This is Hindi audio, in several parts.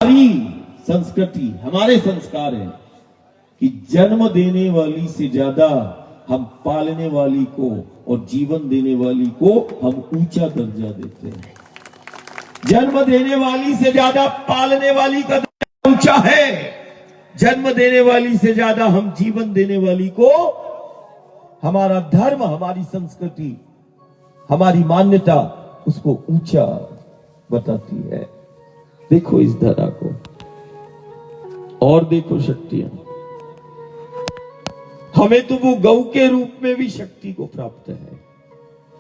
हमारी संस्कृति, हमारे संस्कार है कि जन्म देने वाली से ज्यादा हम पालने वाली को और जीवन देने वाली को हम ऊंचा दर्जा देते हैं। जन्म देने वाली से ज्यादा पालने वाली का दर्जा ऊंचा है। जन्म देने वाली से ज्यादा हम जीवन देने वाली को, हमारा धर्म, हमारी संस्कृति, हमारी मान्यता उसको ऊंचा बताती है। देखो इस धरा को और देखो शक्तियां। हमें तो वो गौ के रूप में भी शक्ति को प्राप्त है।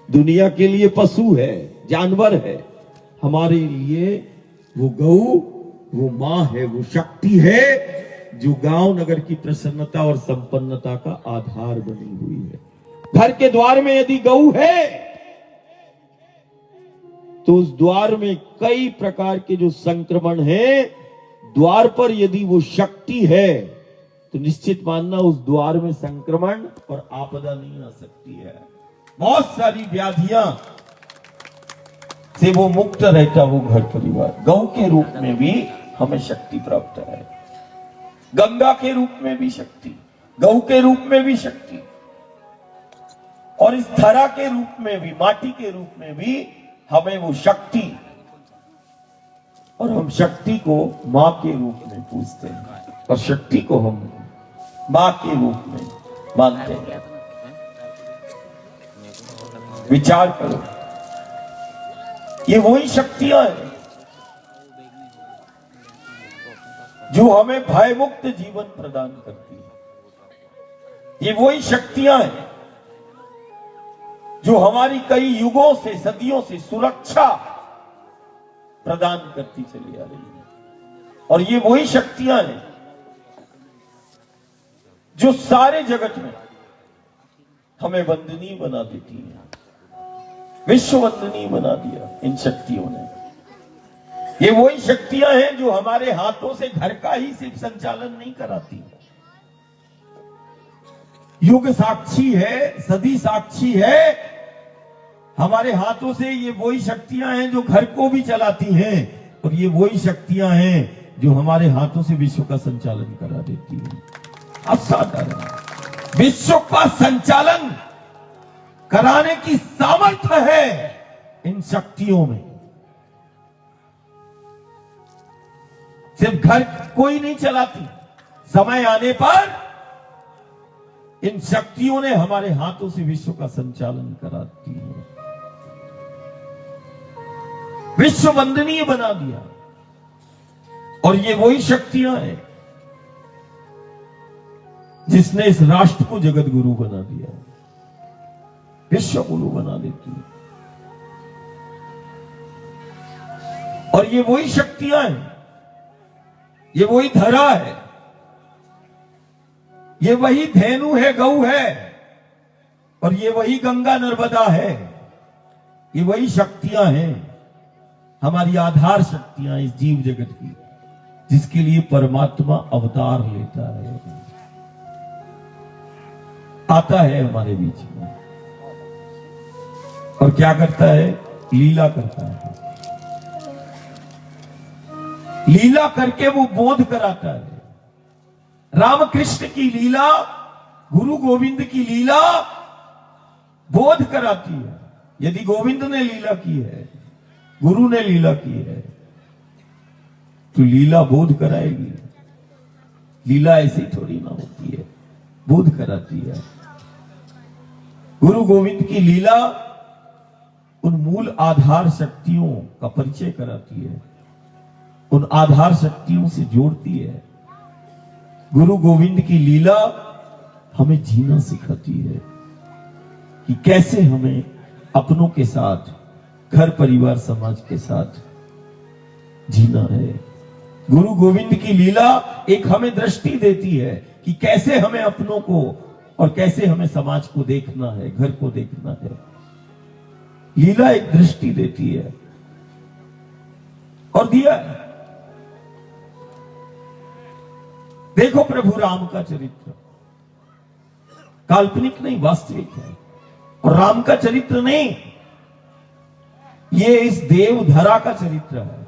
दुनिया के लिए पशु है, जानवर है, हमारे लिए वो गौ, वो मां है, वो शक्ति है जो गांव नगर की प्रसन्नता और संपन्नता का आधार बनी हुई है। घर के द्वार में यदि गौ है तो उस द्वार में कई प्रकार के जो संक्रमण है, द्वार पर यदि वो शक्ति है तो निश्चित मानना उस द्वार में संक्रमण और आपदा नहीं आ सकती है। बहुत सारी व्याधियां से वो मुक्त रहता वो घर परिवार। गौ के रूप में भी हमें शक्ति प्राप्त है, गंगा के रूप में भी शक्ति, गौ के रूप में भी शक्ति, और इस धरा के रूप में भी, माटी के रूप में भी हमें वो शक्ति, और हम शक्ति को मां के रूप में पूजते हैं और शक्ति को हम मां के रूप में मानते हैं। विचार करो, ये वही शक्तियां हैं जो हमें भयमुक्त जीवन प्रदान करती है। ये वही शक्तियां हैं जो हमारी कई युगों से, सदियों से सुरक्षा प्रदान करती चली आ रही है। और ये वही शक्तियां हैं जो सारे जगत में हमें वंदनीय बना देती हैं। विश्व वंदनीय बना दिया इन शक्तियों ने। ये वही शक्तियां हैं जो हमारे हाथों से घर का ही सिर्फ संचालन नहीं कराती, युग साक्षी है, सदी साक्षी है। हमारे हाथों से ये वही शक्तियां हैं जो घर को भी चलाती हैं, और ये वही शक्तियां हैं जो हमारे हाथों से विश्व का संचालन करा देती हैं। असाधारण विश्व का संचालन कराने की सामर्थ्य है इन शक्तियों में। सिर्फ घर कोई नहीं चलाती, समय आने पर इन शक्तियों ने हमारे हाथों से विश्व का संचालन कराती है, विश्व वंदनीय बना दिया। और ये वही शक्तियां हैं जिसने इस राष्ट्र को जगत गुरु बना दिया, विश्व गुरु बना देती है। और ये वही शक्तियां हैं, ये वही धरा है, ये वही धेनु है, गौ है, और ये वही गंगा नर्मदा है। ये वही शक्तियां हैं, हमारी आधार शक्तियां इस जीव जगत की, जिसके लिए परमात्मा अवतार लेता है, आता है हमारे बीच में, और क्या करता है? लीला करता है। लीला करके वो बोध कराता है। रामकृष्ण की लीला, गुरु गोविंद की लीला बोध कराती है। यदि गोविंद ने लीला की है, गुरु ने लीला की है, तो लीला बोध कराएगी। लीला ऐसी थोड़ी ना होती है, बोध कराती है। गुरु गोविंद की लीला उन मूल आधार शक्तियों का परिचय कराती है, उन आधार शक्तियों से जोड़ती है। गुरु गोविंद की लीला हमें जीना सिखाती है कि कैसे हमें अपनों के साथ, घर परिवार समाज के साथ जीना है। गुरु गोविंद की लीला एक हमें दृष्टि देती है कि कैसे हमें अपनों को और कैसे हमें समाज को देखना है, घर को देखना है। लीला एक दृष्टि देती है और दिया है। देखो प्रभु राम का चरित्र काल्पनिक नहीं, वास्तविक है। और राम का चरित्र नहीं, ये इस देवधरा का चरित्र है।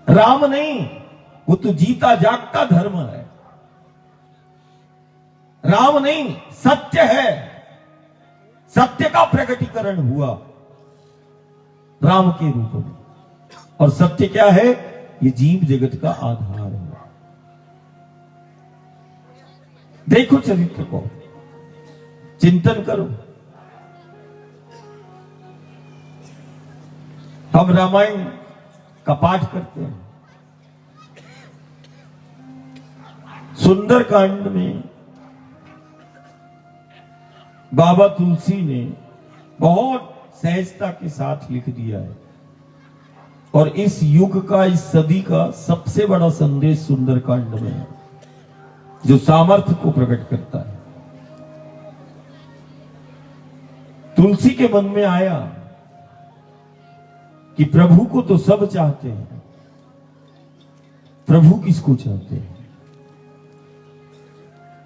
राम नहीं, वो तो जीता जागता धर्म है। राम नहीं, सत्य है। सत्य का प्रकटीकरण हुआ राम के रूप में। और सत्य क्या है? ये जीव जगत का आधार है। देखो चरित्र को, चिंतन करो। हम रामायण का पाठ करते हैं। सुंदरकांड में बाबा तुलसी ने बहुत सहजता के साथ लिख दिया है। और इस युग का, इस सदी का सबसे बड़ा संदेश सुंदरकांड में है, जो सामर्थ्य को प्रकट करता है। तुलसी के मन में आया कि प्रभु को तो सब चाहते हैं, प्रभु किसको चाहते हैं?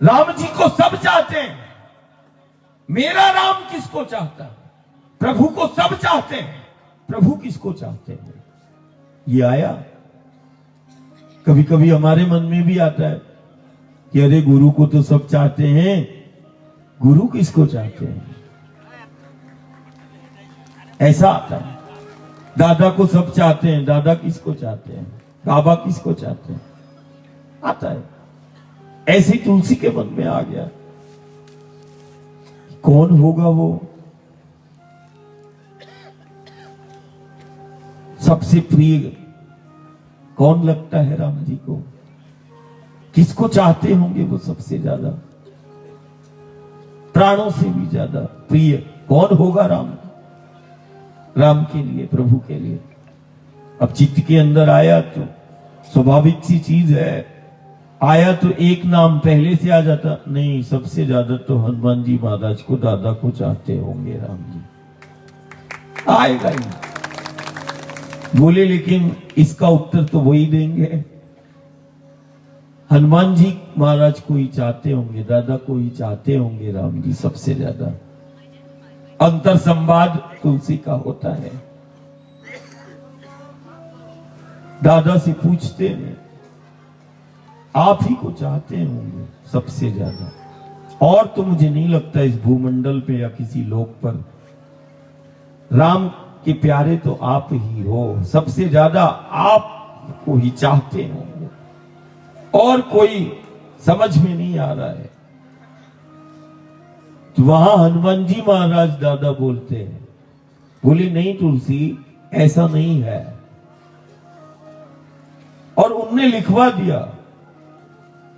राम जी को सब चाहते हैं, मेरा राम किसको चाहता है? प्रभु को सब चाहते हैं, प्रभु किसको चाहते हैं? ये आया। कभी कभी हमारे मन में भी आता है कि अरे गुरु को तो सब चाहते हैं, गुरु किसको चाहते हैं? ऐसा आता है। दादा को सब चाहते हैं, दादा किसको चाहते हैं? बाबा किसको चाहते हैं? आता है। ऐसी तुलसी के मन में आ गया, कौन होगा वो सबसे प्रिय? कौन लगता है राम जी को? किसको चाहते होंगे वो सबसे ज्यादा, प्राणों से भी ज्यादा प्रिय? कौन होगा राम, राम के लिए, प्रभु के लिए? अब चित्त के अंदर आया तो स्वाभाविक सी चीज है, आया तो एक नाम पहले से आ जाता, नहीं सबसे ज्यादा तो हनुमान जी महाराज को, दादा को चाहते होंगे राम जी। आएगा ही बोले, लेकिन इसका उत्तर तो वही देंगे, हनुमान जी महाराज को ही चाहते होंगे, दादा को ही चाहते होंगे राम जी सबसे ज्यादा। अंतर संवाद तुलसी का होता है। दादा से पूछते हैं, आप ही को चाहते होंगे सबसे ज्यादा, और तो मुझे नहीं लगता इस भूमंडल पे या किसी लोक पर। राम के प्यारे तो आप ही हो, सबसे ज्यादा आप को ही चाहते होंगे, और कोई समझ में नहीं आ रहा है। तो वहां हनुमान जी महाराज दादा बोलते हैं, बोले नहीं तुलसी, ऐसा नहीं है। और उनने लिखवा दिया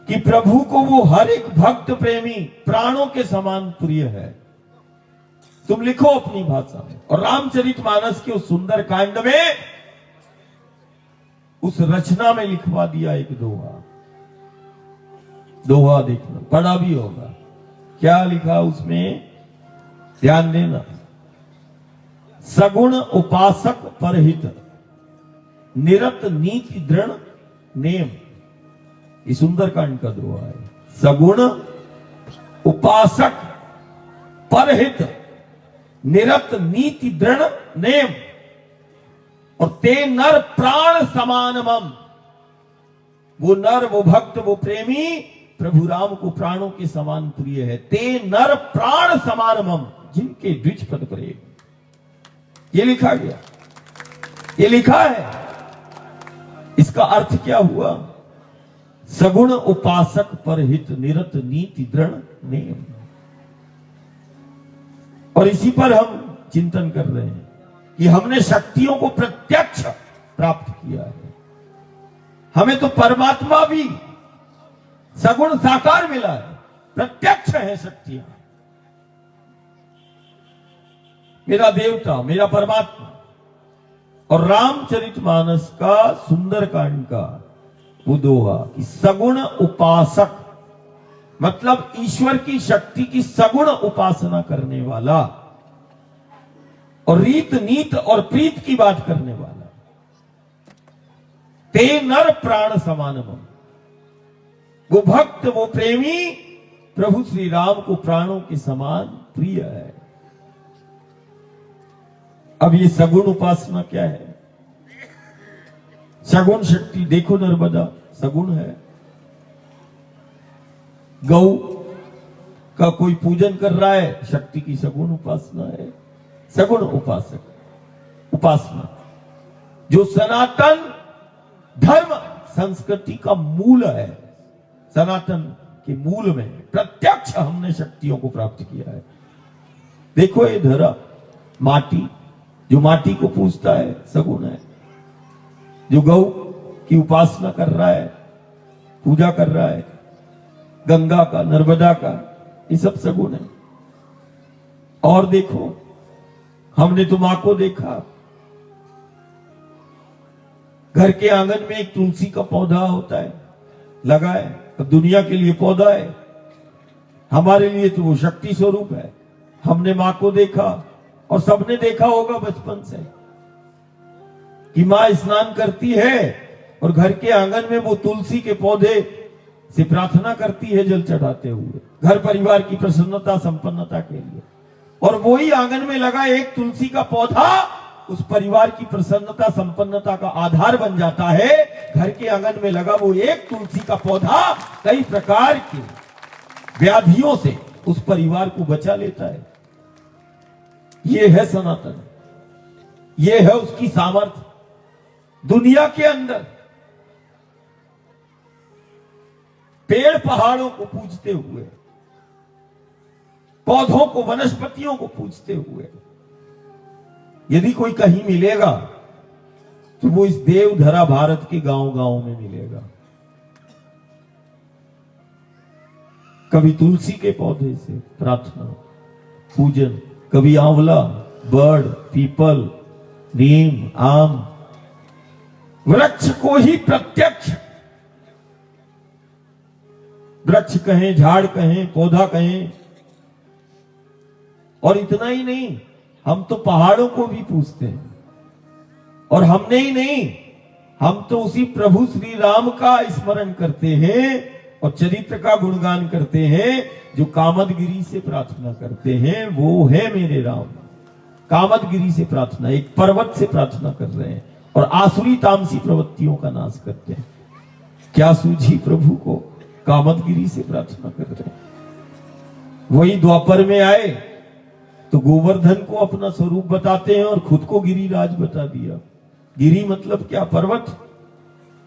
कि प्रभु को वो हर एक भक्त प्रेमी प्राणों के समान प्रिय है। तुम लिखो अपनी भाषा में। और रामचरितमानस के उस सुंदर कांड में, उस रचना में लिखवा दिया एक दोहा। दोहा देखना, पढ़ा भी होगा। क्या लिखा उसमें, ध्यान देना। सगुण उपासक परहित, निरत नीति दृढ़ नेम। ये सुंदरकांड का दोहा है। सगुण उपासक परहित, निरत नीति दृढ़ नेम, और ते नर प्राण समान मम। वो नर, वो भक्त, वो प्रेमी प्रभु राम को प्राणों के समान प्रिय है। ते नर प्राण समान मम, जिनके द्विज पद प्रेम। ये लिखा गया, ये लिखा है। इसका अर्थ क्या हुआ? सगुण उपासक परहित, निरत नीति दृढ़ नेम। और इसी पर हम चिंतन कर रहे हैं कि हमने शक्तियों को प्रत्यक्ष प्राप्त किया है। हमें तो परमात्मा भी सगुण साकार मिला है, प्रत्यक्ष है शक्तियां। मेरा देवता, मेरा परमात्मा। और रामचरितमानस का सुंदरकांड का वो दोहा, सगुण उपासक, मतलब ईश्वर की शक्ति की सगुण उपासना करने वाला, और रीत नीत और प्रीत की बात करने वाला। ते नर प्राण समानम, वो भक्त, वो प्रेमी प्रभु श्री राम को प्राणों के समान प्रिय है। अब ये सगुण उपासना क्या है? सगुण शक्ति देखो, नर्मदा सगुण है। गौ का कोई पूजन कर रहा है, शक्ति की सगुण उपासना है, सगुण उपासना जो सनातन धर्म संस्कृति का मूल है। सनातन के मूल में प्रत्यक्ष हमने शक्तियों को प्राप्त किया है। देखो ये धरा माटी, जो माटी को पूजता है सगुण है। जो गौ की उपासना कर रहा है, पूजा कर रहा है, गंगा का, नर्मदा का, ये सब सगुण है। और देखो, हमने तो मां को देखा, घर के आंगन में एक तुलसी का पौधा होता है, लगा है। अब दुनिया के लिए पौधा है, हमारे लिए तो वो शक्ति स्वरूप है। हमने मां को देखा, और सबने देखा होगा बचपन से कि मां स्नान करती है और घर के आंगन में वो तुलसी के पौधे से प्रार्थना करती है, जल चढ़ाते हुए, घर परिवार की प्रसन्नता संपन्नता के लिए। और वही आंगन में लगा एक तुलसी का पौधा उस परिवार की प्रसन्नता संपन्नता का आधार बन जाता है। घर के आंगन में लगा वो एक तुलसी का पौधा कई प्रकार के व्याधियों से उस परिवार को बचा लेता है। ये है सनातन, ये है उसकी सामर्थ्य। दुनिया के अंदर पेड़ पहाड़ों को पूजते हुए, पौधों को, वनस्पतियों को पूजते हुए यदि कोई कहीं मिलेगा तो वो इस देवधरा भारत के गांव-गांव में मिलेगा। कभी तुलसी के पौधे से प्रार्थना पूजन, कभी आंवला, बड़, पीपल, नीम, आम, वृक्ष को ही प्रत्यक्ष, वृक्ष कहें, झाड़ कहें, पौधा कहें। और इतना ही नहीं, हम तो पहाड़ों को भी पूजते हैं। और हमने ही नहीं, हम तो उसी प्रभु श्री राम का स्मरण करते हैं और चरित्र का गुणगान करते हैं। जो कामदगिरी से प्रार्थना करते हैं वो है मेरे राम। कामदगिरी से प्रार्थना, एक पर्वत से प्रार्थना कर रहे हैं और आसुरी तामसी प्रवृत्तियों का नाश करते हैं। क्या सूझी प्रभु को, कामदगिरी से प्रार्थना कर रहे हैं। वही द्वापर में आए तो गोवर्धन को अपना स्वरूप बताते हैं और खुद को गिरिराज बता दिया। गिरी मतलब क्या, पर्वत।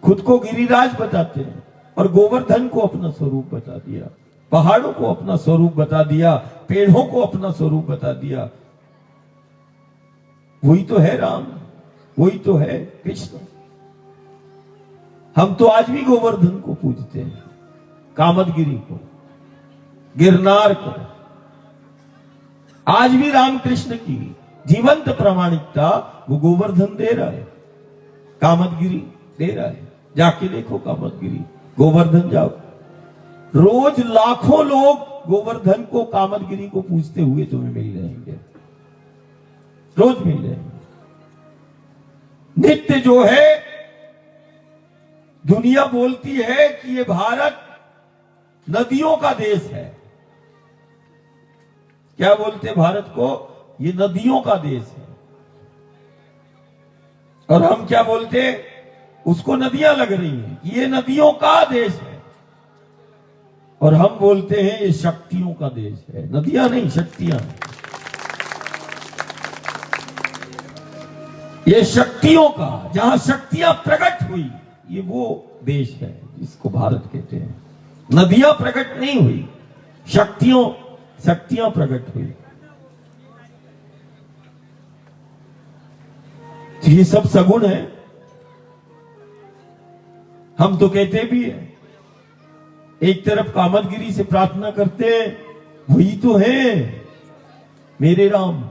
खुद को गिरिराज बताते हैं और गोवर्धन को अपना स्वरूप बता दिया, पहाड़ों को अपना स्वरूप बता दिया, पेड़ों को अपना स्वरूप बता दिया। वही तो है राम, वही तो है कृष्ण। हम तो आज भी गोवर्धन को पूजते हैं, कामदगिरी को, गिरनार को। आज भी रामकृष्ण की जीवंत प्रामाणिकता वो गोवर्धन दे रहा है, कामदगिरी दे रहा है। जाके देखो कामदगिरी, गोवर्धन जाओ, रोज लाखों लोग गोवर्धन को, कामदगिरी को पूजते हुए तुम्हें मिल जाएंगे, रोज मिल जाएंगे। नित्य जो है, दुनिया बोलती है कि ये भारत नदियों का देश है। क्या बोलते भारत को, ये नदियों का देश है। और हम क्या बोलते, उसको नदियां लग रही हैं, ये नदियों का देश है। और हम बोलते हैं ये शक्तियों का देश है। नदियां नहीं, शक्तियां। ये शक्तियों का, जहां शक्तियां प्रकट हुई, ये वो देश है जिसको भारत कहते हैं। नदियां प्रकट नहीं हुई, शक्तियां प्रकट हुई। तो ये सब सगुण है। हम तो कहते भी हैं, एक तरफ कामदगिरी से प्रार्थना करते हैं, वही तो है मेरे राम।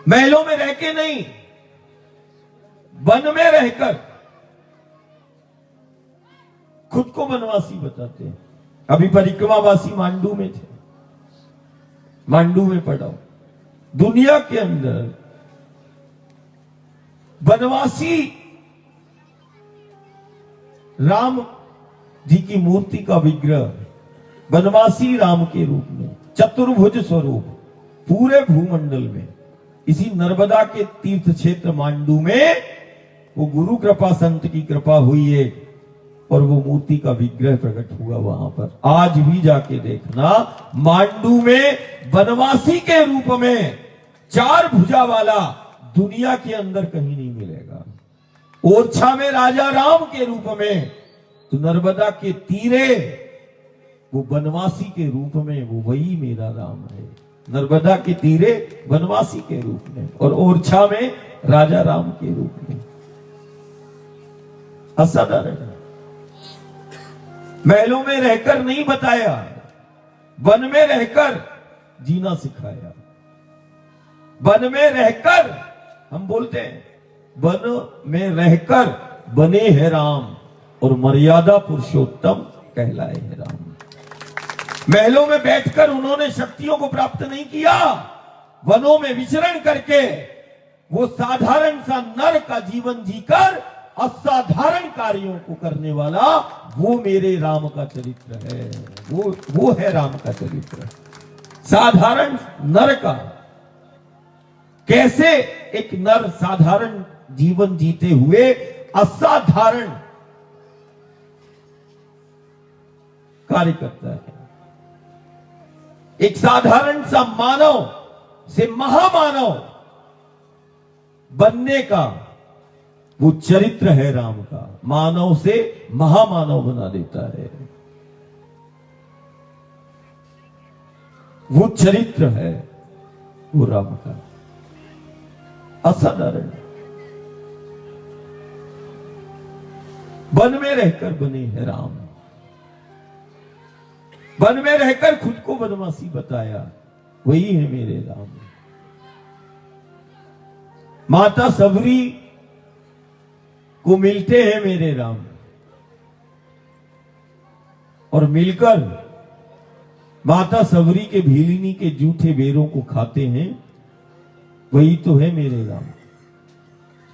महलों में रह के नहीं, वन में रहकर खुद को वनवासी बताते हैं। अभी परिक्रमावासी मांडू में थे, मांडू में पढ़ा। दुनिया के अंदर वनवासी राम जी की मूर्ति का विग्रह, वनवासी राम के रूप में, चतुर्भुज स्वरूप पूरे भूमंडल में इसी नर्मदा के तीर्थ क्षेत्र मांडू में वो गुरु कृपा संत की कृपा हुई है और वो मूर्ति का विग्रह प्रकट हुआ वहां पर। आज भी जाके देखना, मांडू में बनवासी के रूप में 4 भुजा वाला दुनिया के अंदर कहीं नहीं मिलेगा। ओरछा में राजा राम के रूप में, तो नर्मदा के तीरे वो बनवासी के रूप में वो वही मेरा राम है। नर्मदा के तीरे बनवासी के रूप में और ओरछा में राजा राम के रूप में। असाधारण, महलों में रहकर नहीं बताया, वन में रहकर जीना सिखाया। वन में रहकर, हम बोलते हैं वन में रहकर बने हैं राम और मर्यादा पुरुषोत्तम कहलाए हैं राम। महलों में बैठकर उन्होंने शक्तियों को प्राप्त नहीं किया, वनों में विचरण करके वो साधारण सा नर का जीवन जीकर असाधारण कार्यों को करने वाला वो मेरे राम का चरित्र है। वो है राम का चरित्र। साधारण नर का, कैसे एक नर साधारण जीवन जीते हुए असाधारण कार्य करता है। एक साधारण सा मानव से महामानव बनने का वो चरित्र है राम का। मानव से महामानव बना देता है, वो चरित्र है वो राम का। असाधारण, वन में रहकर बने हैं राम, वन में रहकर खुद को बनवासी बताया, वही है मेरे राम। माता सबरी को मिलते हैं मेरे राम और मिलकर माता सबरी के भीलिनी के जूठे बेरों को खाते हैं, वही तो है मेरे राम।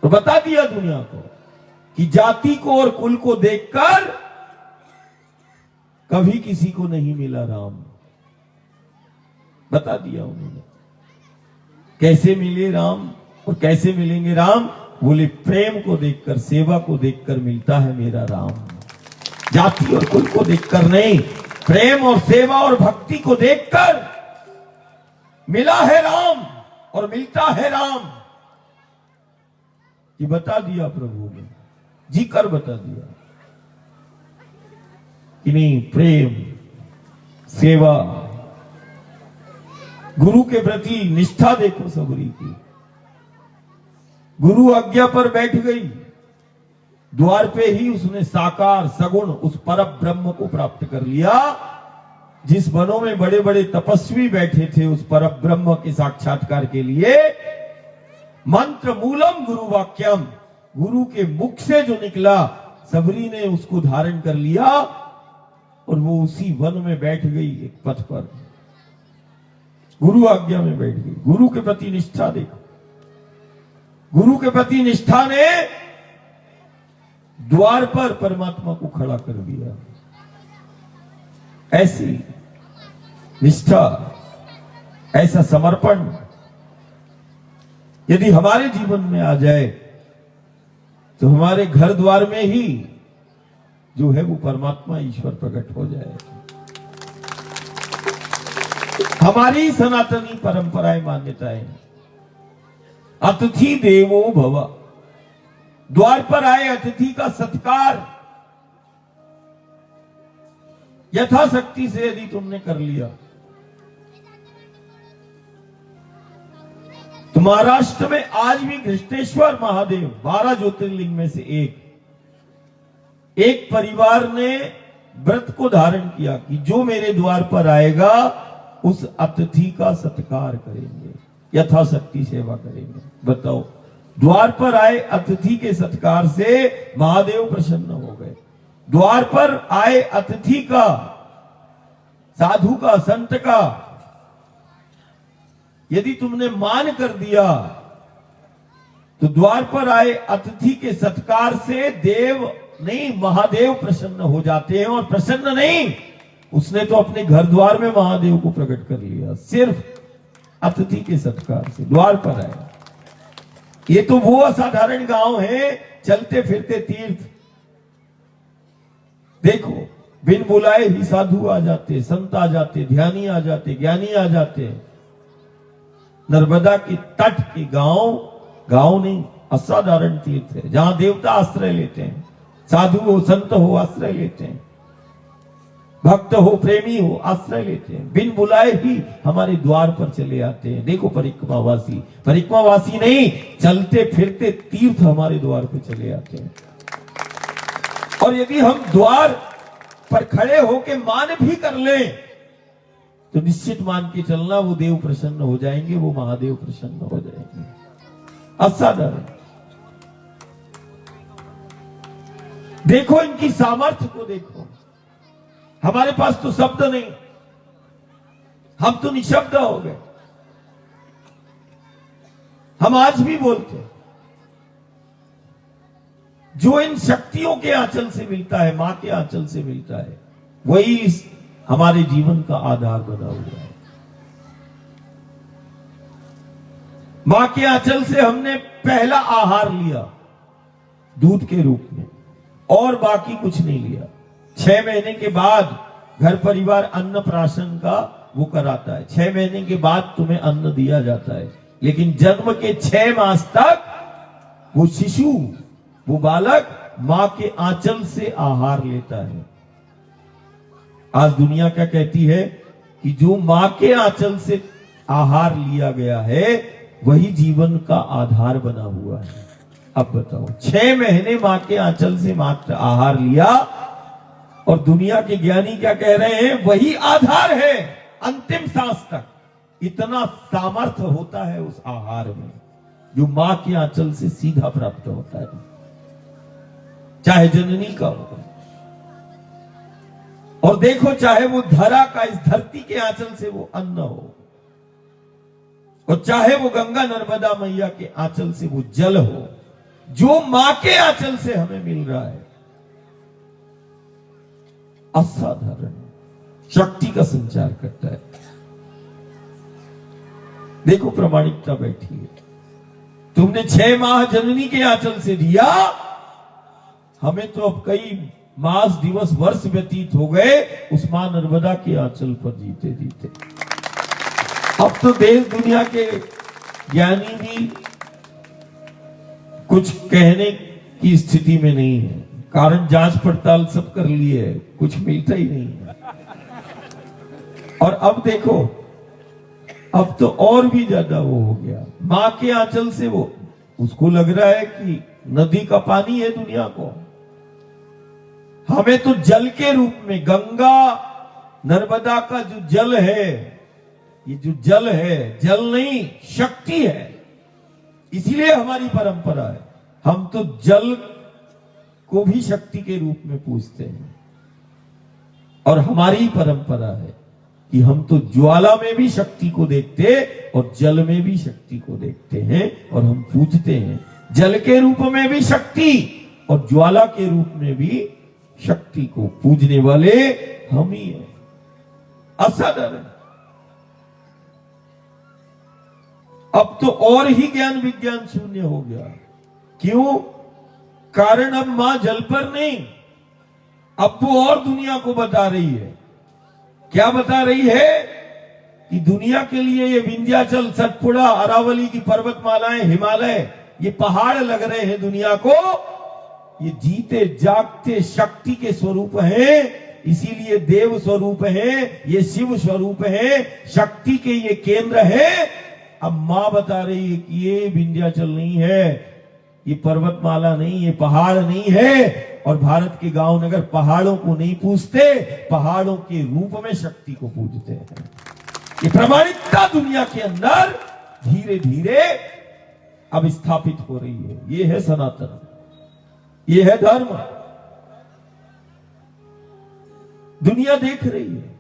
तो बता दिया दुनिया को कि जाति को और कुल को देखकर कभी किसी को नहीं मिला राम। बता दिया उन्होंने कैसे मिले राम और कैसे मिलेंगे राम। बोले प्रेम को देखकर, सेवा को देखकर मिलता है मेरा राम। जाति और कुल को देखकर नहीं, प्रेम और सेवा और भक्ति को देखकर मिला है राम और मिलता है राम। ये बता दिया प्रभु ने, जी कर बता दिया कि नहीं, प्रेम सेवा गुरु के प्रति निष्ठा देखो सबरी की। गुरु आज्ञा पर बैठ गई, द्वार पे ही उसने साकार सगुण उस पर ब्रह्म को प्राप्त कर लिया। जिस वनों में बड़े बड़े तपस्वी बैठे थे उस पर ब्रह्म के साक्षात्कार के लिए, मंत्र मूलम गुरु वाक्यम, गुरु के मुख से जो निकला सबरी ने उसको धारण कर लिया और वो उसी वन में बैठ गई एक पथ पर, गुरु आज्ञा में बैठ गई। गुरु के प्रति निष्ठा देखो, गुरु के प्रति निष्ठा ने द्वार पर परमात्मा को खड़ा कर दिया। ऐसी निष्ठा, ऐसा समर्पण यदि हमारे जीवन में आ जाए तो हमारे घर द्वार में ही जो है वो परमात्मा ईश्वर प्रकट हो जाए। हमारी सनातनी परंपराएं, मान्यताएं, अतिथि देवो भव, द्वार पर आए अतिथि का सत्कार यथाशक्ति से यदि तुमने कर लिया तो महाराष्ट्र में आज भी घृष्टेश्वर महादेव 12 ज्योतिर्लिंग में से एक परिवार ने व्रत को धारण किया कि जो मेरे द्वार पर आएगा उस अतिथि का सत्कार करेंगे, यथाशक्ति सेवा करेंगे। बताओ, द्वार पर आए अतिथि के सत्कार से महादेव प्रसन्न हो गए। द्वार पर आए अतिथि का, साधु का, संत का यदि तुमने मान कर दिया तो द्वार पर आए अतिथि के सत्कार से देव नहीं महादेव प्रसन्न हो जाते हैं। और प्रसन्न नहीं, उसने तो अपने घर द्वार में महादेव को प्रकट कर लिया सिर्फ अतिथि के सत्कार से। द्वार पर आए ये तो वो असाधारण गांव है, चलते फिरते तीर्थ। देखो, बिन बुलाए ही साधु आ जाते, संत आ जाते, ध्यानी आ जाते, ज्ञानी आ जाते। नर्मदा के तट के गांव नहीं, असाधारण तीर्थ है, जहां देवता आश्रय लेते हैं, साधु हो, संत हो, आश्रय लेते हैं, भक्त हो, प्रेमी हो, आश्रय लेते हैं, बिन बुलाए ही हमारे द्वार पर चले आते हैं। देखो, परिक्रमावासी नहीं, चलते फिरते तीर्थ हमारे द्वार पर चले आते हैं। और यदि हम द्वार पर खड़े होके मान भी कर लें तो निश्चित मान के चलना, वो देव प्रसन्न हो जाएंगे, वो महादेव प्रसन्न हो जाएंगे। असाधारण। देखो इनकी सामर्थ्य को, देखो। हमारे पास तो शब्द नहीं, हम तो निशब्द हो गए। हम आज भी बोलते हैं। जो इन शक्तियों के आंचल से मिलता है, मां के आंचल से मिलता है, वही हमारे जीवन का आधार बना हुआ है। मां के आंचल से हमने पहला आहार लिया दूध के रूप में, और बाकी कुछ नहीं लिया। 6 महीने के बाद घर परिवार अन्न प्राशन का वो कराता है, 6 महीने के बाद तुम्हें अन्न दिया जाता है। लेकिन जन्म के 6 मास तक वो शिशु, वो बालक मां के आंचल से आहार लेता है। आज दुनिया क्या कहती है कि जो मां के आंचल से आहार लिया गया है वही जीवन का आधार बना हुआ है। अब बताओ, 6 महीने मां के आंचल से मात्र आहार लिया, और दुनिया के ज्ञानी क्या कह रहे हैं, वही आधार है अंतिम सांस तक। इतना सामर्थ्य होता है उस आहार में जो मां के आंचल से सीधा प्राप्त होता है, चाहे जननी का हो। और देखो, चाहे वो धरा का, इस धरती के आंचल से वो अन्न हो, और चाहे वो गंगा नर्मदा मैया के आंचल से वो जल हो, जो मां के आंचल से हमें मिल रहा है, असाधारण शक्ति का संचार करता है। देखो, प्रामाणिकता बैठी है। तुमने 6 माह जननी के आंचल से दिया, हमें तो अब कई मास, दिवस, वर्ष व्यतीत हो गए उस मां नर्मदा के आंचल पर जीते जीते। अब तो देश दुनिया के ज्ञानी भी कुछ कहने की स्थिति में नहीं है, कारण जांच पड़ताल सब कर लिए है, कुछ मिलता ही नहीं है। और अब देखो, अब तो और भी ज्यादा वो हो गया, मां के आंचल से वो, उसको लग रहा है कि नदी का पानी है दुनिया को। हमें तो जल के रूप में, गंगा नर्मदा का जो जल है, ये जो जल है, जल नहीं शक्ति है, इसीलिए हमारी परंपरा है। हम तो जल को भी शक्ति के रूप में पूजते हैं, और हमारी परंपरा है कि हम तो ज्वाला में भी शक्ति को देखते और जल में भी शक्ति को देखते हैं, और हम पूजते हैं। जल के रूप में भी शक्ति और ज्वाला के रूप में भी शक्ति को पूजने वाले हम ही हैं। असाधारण। अब तो और ही ज्ञान विज्ञान शून्य हो गया। क्यों? कारण अब मां जल पर नहीं, अब वो और दुनिया को बता रही है। क्या बता रही है? कि दुनिया के लिए ये विंध्याचल, सतपुड़ा, अरावली की पर्वतमालाएं, हिमालय, ये पहाड़ लग रहे हैं दुनिया को, ये जीते जागते शक्ति के स्वरूप हैं, इसीलिए देव स्वरूप हैं, ये शिव स्वरूप हैं, शक्ति के ये केंद्र है। अब मां बता रही है कि ये विंध्याचल नहीं है, ये पर्वतमाला नहीं, ये पहाड़ नहीं है। और भारत के गांव नगर पहाड़ों को नहीं पूजते, पहाड़ों के रूप में शक्ति को पूजते हैं। ये प्रामाणिकता दुनिया के अंदर धीरे धीरे अब स्थापित हो रही है। ये है सनातन, ये है धर्म। दुनिया देख रही है।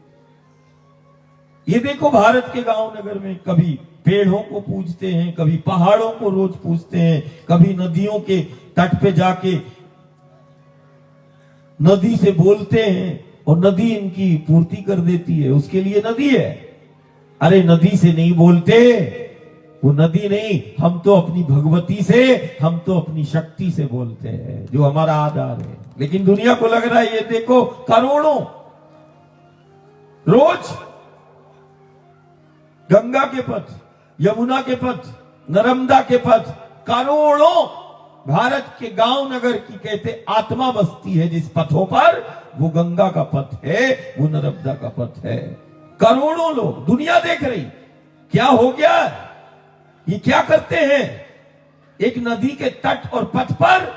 ये देखो, भारत के गांव नगर में कभी पेड़ों को पूजते हैं, कभी पहाड़ों को रोज पूजते हैं, कभी नदियों के तट पे जाके नदी से बोलते हैं और नदी इनकी पूर्ति कर देती है, उसके लिए नदी है। अरे नदी से नहीं बोलते वो नदी नहीं, हम तो अपनी भगवती से, हम तो अपनी शक्ति से बोलते हैं, जो हमारा आधार है। लेकिन दुनिया को लग रहा है, ये देखो करोड़ों रोज गंगा के पथ, यमुना के पथ, नर्मदा के पथ, करोड़ों भारत के गांव नगर की कहते आत्मा बसती है जिस पथों पर, वो गंगा का पथ है, वो नर्मदा का पथ है। करोड़ों लोग, दुनिया देख रही क्या हो गया, ये क्या करते हैं। एक नदी के तट और पथ पर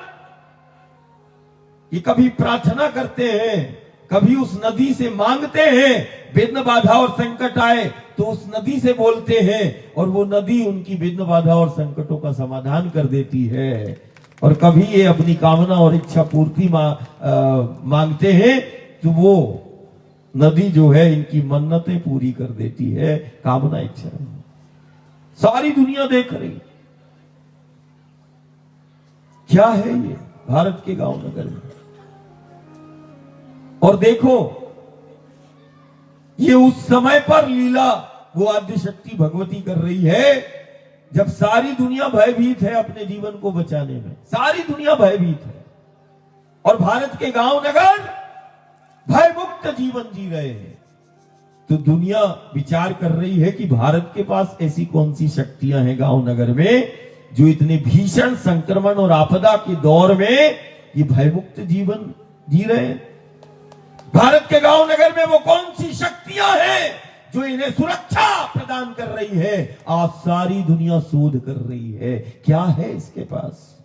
ये कभी प्रार्थना करते हैं, कभी उस नदी से मांगते हैं, विघ्न बाधा और संकट आए तो उस नदी से बोलते हैं और वो नदी उनकी विघ्न बाधा और संकटों का समाधान कर देती है। और कभी ये अपनी कामना और इच्छा पूर्ति मांगते हैं तो वो नदी जो है इनकी मन्नतें पूरी कर देती है, कामना इच्छा। सारी दुनिया देख रही क्या है ये भारत के गांव नगर में। और देखो ये उस समय पर लीला वो आद्य शक्ति भगवती कर रही है जब सारी दुनिया भयभीत है अपने जीवन को बचाने में, सारी दुनिया भयभीत है और भारत के गांव नगर भयमुक्त जीवन जी रहे हैं। तो दुनिया विचार कर रही है कि भारत के पास ऐसी कौन सी शक्तियां हैं गांव नगर में जो इतने भीषण संक्रमण और आपदा के दौर में ये भयमुक्त जीवन जी रहे हैं। भारत के गांव नगर में वो कौन सी शक्तियां हैं जो इन्हें सुरक्षा प्रदान कर रही है। आज सारी दुनिया शोध कर रही है क्या है इसके पास,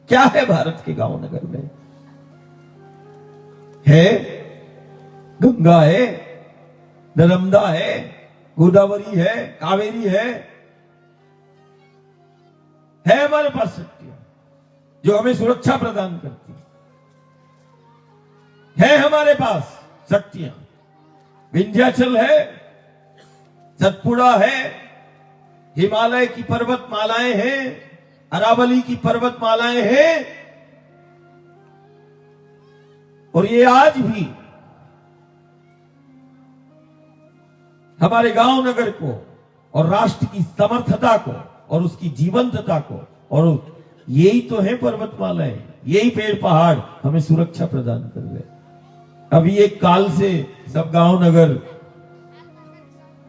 क्या है भारत के गांव नगर में। है गंगा है, नर्मदा है, गोदावरी है, कावेरी है हमारे पास शक्तियां जो हमें सुरक्षा प्रदान करती है हमारे पास शक्तियां। विंध्याचल है, सतपुड़ा है, हिमालय की पर्वतमालाएं हैं, अरावली की पर्वतमालाएं हैं और ये आज भी हमारे गांव नगर को और राष्ट्र की समर्थता को और उसकी जीवंतता को, और यही तो है पर्वतमालाएं, यही पेड़ पहाड़ हमें सुरक्षा प्रदान कर रहे। अभी एक काल से सब गांव नगर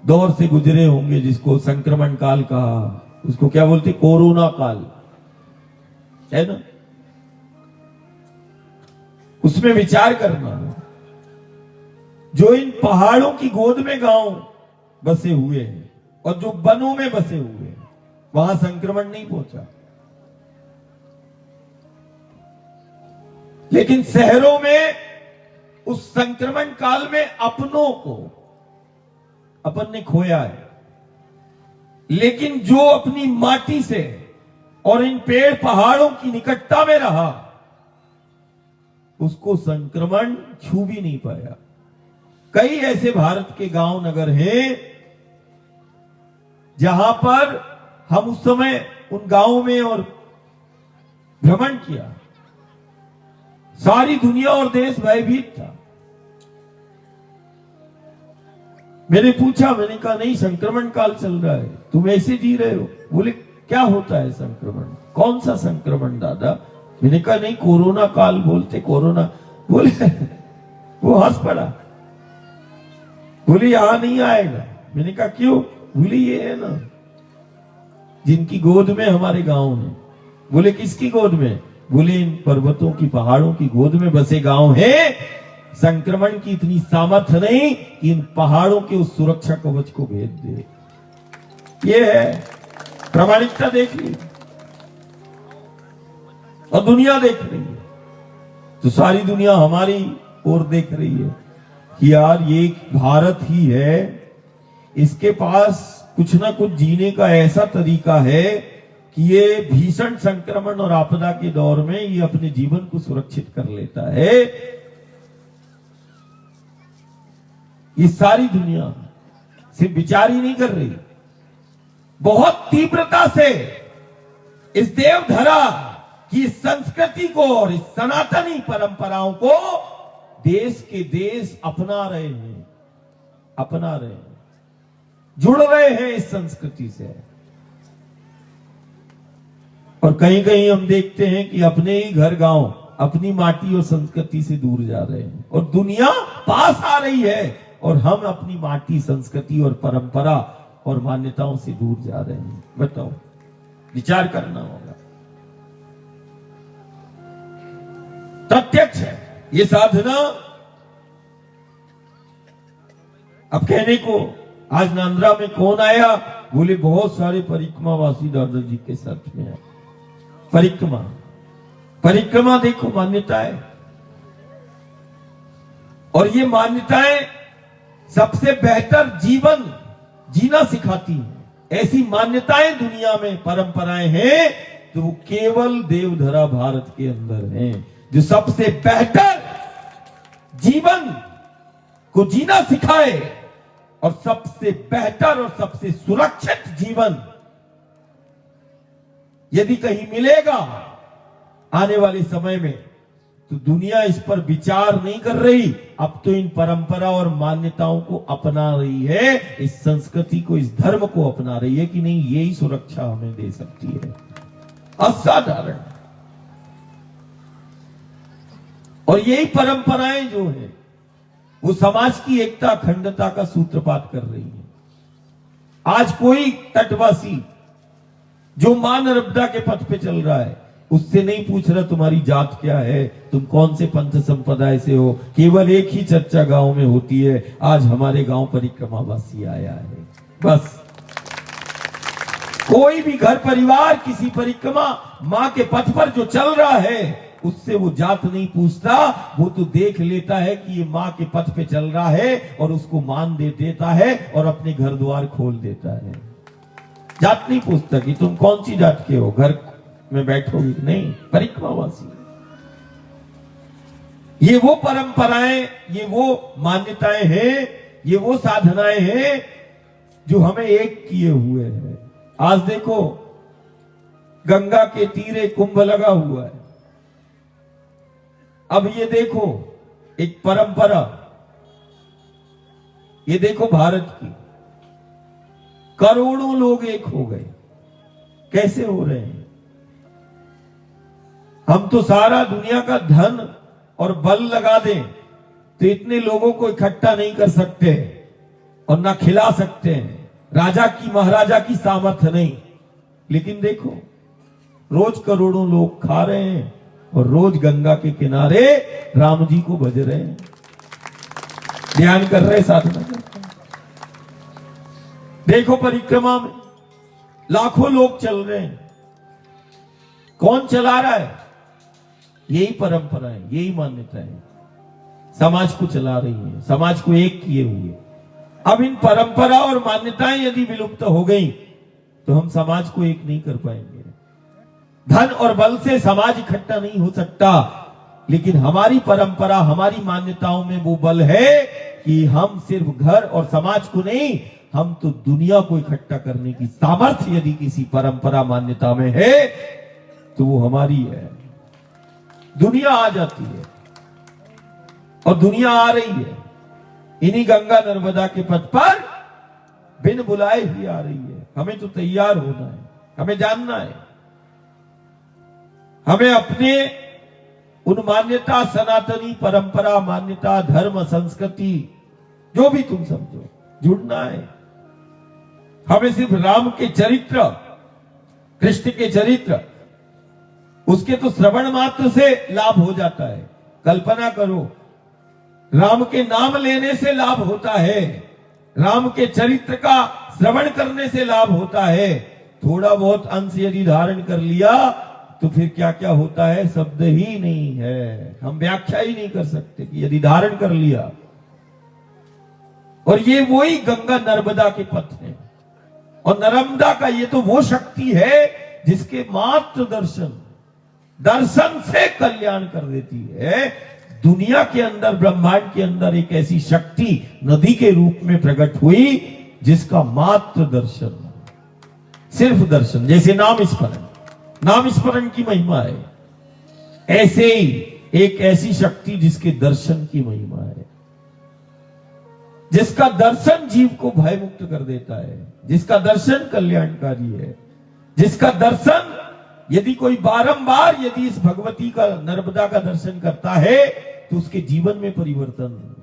दौर से गुजरे होंगे जिसको संक्रमण काल कहा, उसको क्या बोलते, कोरोना काल है ना। उसमें विचार करना, जो इन पहाड़ों की गोद में गांव बसे हुए हैं और जो वनों में बसे हुए हैं वहां संक्रमण नहीं पहुंचा, लेकिन शहरों में उस संक्रमण काल में अपनों को अपन ने खोया है। लेकिन जो अपनी माटी से और इन पेड़ पहाड़ों की निकटता में रहा उसको संक्रमण छू भी नहीं पाया। कई ऐसे भारत के गांव नगर हैं जहां पर हम उस समय उन गांवों में और भ्रमण किया, सारी दुनिया और देश भयभीत था। मैंने पूछा, मैंने कहा नहीं संक्रमण काल चल रहा है, तुम ऐसे जी रहे हो। बोले क्या होता है संक्रमण, कौन सा संक्रमण दादा। मैंने कहा नहीं कोरोना काल बोलते, कोरोना। बोले वो हंस पड़ा, बोले यहां नहीं आएगा। मैंने कहा क्यों। बोले ये है ना जिनकी गोद में हमारे गांव है। बोले किसकी गोद में। बोले इन पर्वतों की पहाड़ों की गोद में बसे गांव है। संक्रमण की इतनी सामर्थ्य नहीं कि इन पहाड़ों के उस सुरक्षा कवच को भेद दे। ये है प्रामाणिकता, देख ली और दुनिया देख रही है। तो सारी दुनिया हमारी ओर देख रही है कि यार ये भारत ही है, इसके पास कुछ ना कुछ जीने का ऐसा तरीका है कि ये भीषण संक्रमण और आपदा के दौर में ये अपने जीवन को सुरक्षित कर लेता है। ये सारी दुनिया सिर्फ विचार ही नहीं कर रही, बहुत तीव्रता से इस देवधरा की संस्कृति को और इस सनातनी परंपराओं को देश के देश अपना रहे हैं, जुड़ रहे हैं इस संस्कृति से। और कहीं कहीं हम देखते हैं कि अपने ही घर गांव अपनी माटी और संस्कृति से दूर जा रहे हैं और दुनिया पास आ रही है और हम अपनी माटी, संस्कृति और परंपरा और मान्यताओं से दूर जा रहे हैं। बताओ, विचार करना होगा। प्रत्यक्ष है ये साधना। अब कहने को आज नांद्रा में कौन आया? बोले बहुत सारे परिक्रमावासी दादाजी के साथ में आए। परिक्रमा, परिक्रमा देखो मान्यताएं, और ये मान्यताएं सबसे बेहतर जीवन जीना सिखाती हैं। ऐसी मान्यताएं दुनिया में, परंपराएं हैं तो वो केवल देवधरा भारत के अंदर हैं, जो सबसे बेहतर जीवन को जीना सिखाए और सबसे बेहतर और सबसे सुरक्षित जीवन यदि कहीं मिलेगा आने वाले समय में, तो दुनिया इस पर विचार नहीं कर रही। अब तो इन परंपरा और मान्यताओं को अपना रही है, इस संस्कृति को, इस धर्म को अपना रही है कि नहीं यही सुरक्षा हमें दे सकती है। असाधारण। और यही परंपराएं जो है वो समाज की एकता, अखंडता का सूत्रपात कर रही है। आज कोई तटवासी जो मां नर्मदा के पथ पे चल रहा है उससे नहीं पूछ रहा तुम्हारी जात क्या है, तुम कौन से पंथ संप्रदाय से हो। केवल एक ही चर्चा गांव में होती है, आज हमारे गांव परिक्रमावासी आया है। बस कोई भी घर परिवार किसी परिक्रमा मां के पथ पर जो चल रहा है उससे वो जात नहीं पूछता, वो तो देख लेता है कि ये मां के पथ पे चल रहा है और उसको मान दे देता है और अपने घर द्वार खोल देता है। जात नहीं पूछता कि तुम कौन सी जात के हो, घर में बैठोगे, नहीं। परिक्रमावासी, ये वो परंपराएं, ये वो मान्यताएं हैं, ये वो साधनाएं हैं जो हमें एक किए हुए हैं। आज देखो गंगा के तीरे कुंभ लगा हुआ है। अब ये देखो एक परंपरा, ये देखो भारत की, करोड़ों लोग एक हो गए। कैसे हो रहे हैं? हम तो सारा दुनिया का धन और बल लगा दें तो इतने लोगों को इकट्ठा नहीं कर सकते और ना खिला सकते हैं। राजा की, महाराजा की सामर्थ्य नहीं। लेकिन देखो रोज करोड़ों लोग खा रहे हैं और रोज गंगा के किनारे राम जी को भज रहे हैं, ध्यान कर रहे, साधना कर रहे। देखो परिक्रमा में लाखों लोग चल रहे हैं। कौन चला रहा है? यही परंपरा है, यही मान्यता है, समाज को चला रही है, समाज को एक किए हुए। अब इन परंपरा और मान्यताएं यदि विलुप्त हो गई तो हम समाज को एक नहीं कर पाएंगे। धन और बल से समाज इकट्ठा नहीं हो सकता, लेकिन हमारी परंपरा, हमारी मान्यताओं में वो बल है कि हम सिर्फ घर और समाज को नहीं, हम तो दुनिया को इकट्ठा करने की सामर्थ्य यदि किसी परंपरा, मान्यता में है तो वो हमारी है। दुनिया आ जाती है और दुनिया आ रही है इन्हीं गंगा नर्मदा के पथ पर, बिन बुलाए ही आ रही है। हमें तो तैयार होना है, हमें जानना है, हमें अपने उन मान्यता, सनातनी परंपरा, मान्यता, धर्म, संस्कृति, जो भी तुम समझो, जुड़ना है। हमें सिर्फ राम के चरित्र, कृष्ण के चरित्र, उसके तो श्रवण मात्र से लाभ हो जाता है। कल्पना करो, राम के नाम लेने से लाभ होता है, राम के चरित्र का श्रवण करने से लाभ होता है। थोड़ा बहुत अंश यदि धारण कर लिया तो फिर क्या क्या होता है शब्द ही नहीं है, हम व्याख्या ही नहीं कर सकते कि यदि धारण कर लिया। और ये वही गंगा नर्मदा के पथ है। और नर्मदा का ये तो वो शक्ति है जिसके मात्र दर्शन से कल्याण कर देती है। दुनिया के अंदर, ब्रह्मांड के अंदर एक ऐसी शक्ति नदी के रूप में प्रकट हुई जिसका मात्र दर्शन, सिर्फ दर्शन, जैसे नाम स्मरण, नाम स्मरण की महिमा है, ऐसे ही एक ऐसी शक्ति जिसके दर्शन की महिमा है, जिसका दर्शन जीव को भय मुक्त कर देता है, जिसका दर्शन कल्याणकारी है, जिसका दर्शन यदि कोई बारंबार यदि इस भगवती का, नर्मदा का दर्शन करता है तो उसके जीवन में परिवर्तन,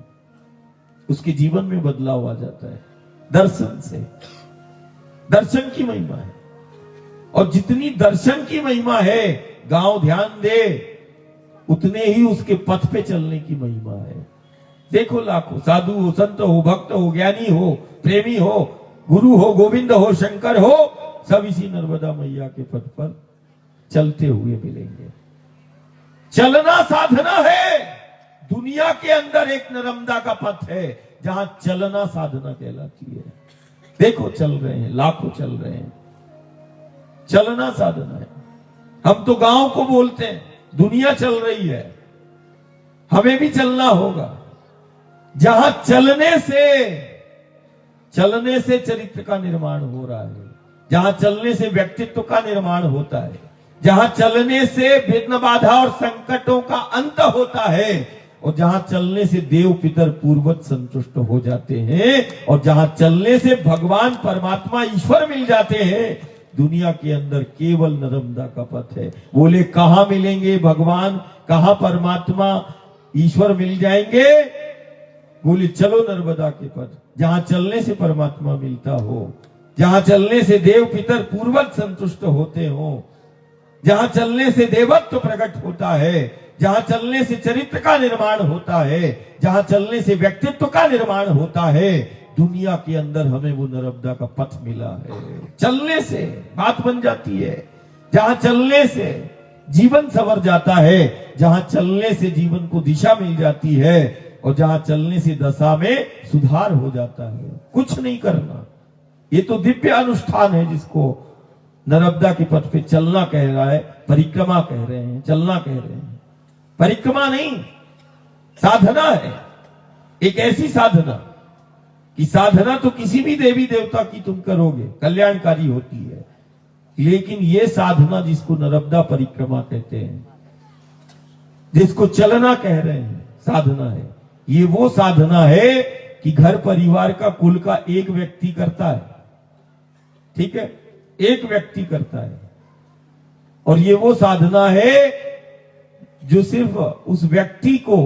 उसके जीवन में बदलाव आ जाता है। दर्शन से, दर्शन की महिमा है। और जितनी दर्शन की महिमा है, गांव ध्यान दे, उतने ही उसके पथ पे चलने की महिमा है। देखो लाखों साधु हो, संत हो, भक्त हो, ज्ञानी हो, प्रेमी हो, गुरु हो, गोविंद हो, शंकर हो, सब इसी नर्मदा मैया के पथ पर चलते हुए मिलेंगे। चलना साधना है। दुनिया के अंदर एक नर्मदा का पथ है जहां चलना साधना कहलाती है। देखो चल रहे हैं, लाखों चल रहे हैं, चलना साधना है। हम तो गांव को बोलते हैं, दुनिया चल रही है, हमें भी चलना होगा। जहां चलने से चरित्र का निर्माण हो रहा है, जहां चलने से व्यक्तित्व का निर्माण होता है, जहां चलने से विघ्न बाधा और संकटों का अंत होता है, और जहां चलने से देव पितर पूर्वज संतुष्ट हो जाते हैं, और जहां चलने से भगवान परमात्मा ईश्वर मिल जाते हैं, दुनिया के अंदर केवल नर्मदा का पथ है। बोले कहां मिलेंगे भगवान, कहां परमात्मा ईश्वर मिल जाएंगे? बोले चलो नर्मदा के पथ, जहां चलने से परमात्मा मिलता हो, जहां चलने से देव पितर पूर्वज संतुष्ट होते हो, जहां चलने से देवत्व प्रकट होता है, जहां चलने से चरित्र का निर्माण होता है, जहां चलने से व्यक्तित्व का निर्माण होता है। दुनिया के अंदर हमें वो नर्मदा का पथ मिला है। चलने से बात बन जाती है, जहां चलने से जीवन संवर जाता है, जहां चलने से जीवन को दिशा मिल जाती है, और जहां चलने से दशा में सुधार हो जाता है। कुछ नहीं करना, ये तो दिव्य अनुष्ठान है जिसको नर्मदा के पथ पे चलना कह रहा है, परिक्रमा कह रहे हैं, चलना कह रहे हैं। परिक्रमा नहीं, साधना है। एक ऐसी साधना कि साधना तो किसी भी देवी देवता की तुम करोगे, कल्याणकारी होती है, लेकिन ये साधना जिसको नर्मदा परिक्रमा कहते हैं, जिसको चलना कह रहे हैं, साधना है। ये वो साधना है कि घर परिवार का, कुल का एक व्यक्ति करता है, ठीक है, एक व्यक्ति करता है। और ये वो साधना है जो सिर्फ उस व्यक्ति को